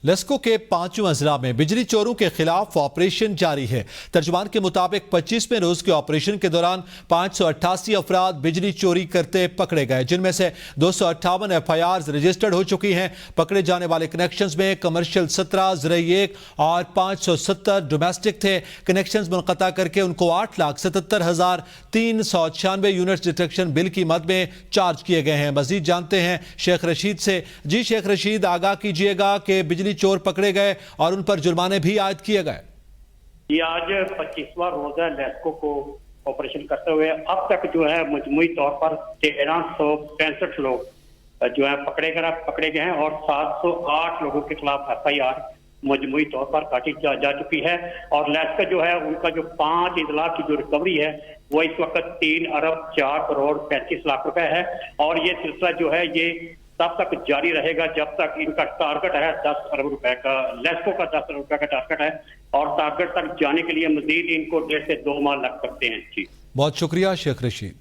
लेस्को के 5वां जिला में बिजली चोरों के खिलाफ ऑपरेशन जारी है। तर्जुमान के मुताबिक 25वें रोज के ऑपरेशन के दौरान 588 अफराद बिजली चोरी करते पकड़े गए, जिनमें से 258 FIR रजिस्टर्ड हो चुकी हैं। पकड़े जाने वाले कनेक्शंस में कमर्शियल 17, ज़रई 1 और 570 डोमेस्टिक थे। कनेक्शंस मुनक़ता करके उनको 8,77,396 यूनिट डिटेक्शन बिल की मद में चार्ज किए गए हैं। मजीद जानते हैं शेख रशीद से। जी शेख रशीद, आगाह कीजिएगा कि बिजली चोर पकड़े गए और उन पर जुर्माने भी आयद किए गए। ये आज 25वां रोज है लेस्को को ऑपरेशन करते हुए। अब तक जो है मजमूई तौर पर 1365 लोग जो है पकड़े गए हैं और 708 लोगों के खिलाफ FIR मजमूई तौर पर काटी जा चुकी है। और लेस्को जो है उनका जो 5 इजला की जो रिकवरी है वो इस वक्त 3 अरब 4 करोड़ 35 लाख रुपए है। और ये सिलसिला जो है ये तब तक जारी रहेगा जब तक इनका टारगेट है 10 अरब रुपए का। लेस्को का 10 अरब रुपए का टारगेट है और टारगेट तक जाने के लिए मजीद इनको 1.5 से 2 माह लग सकते हैं। जी बहुत शुक्रिया शेख रशीद।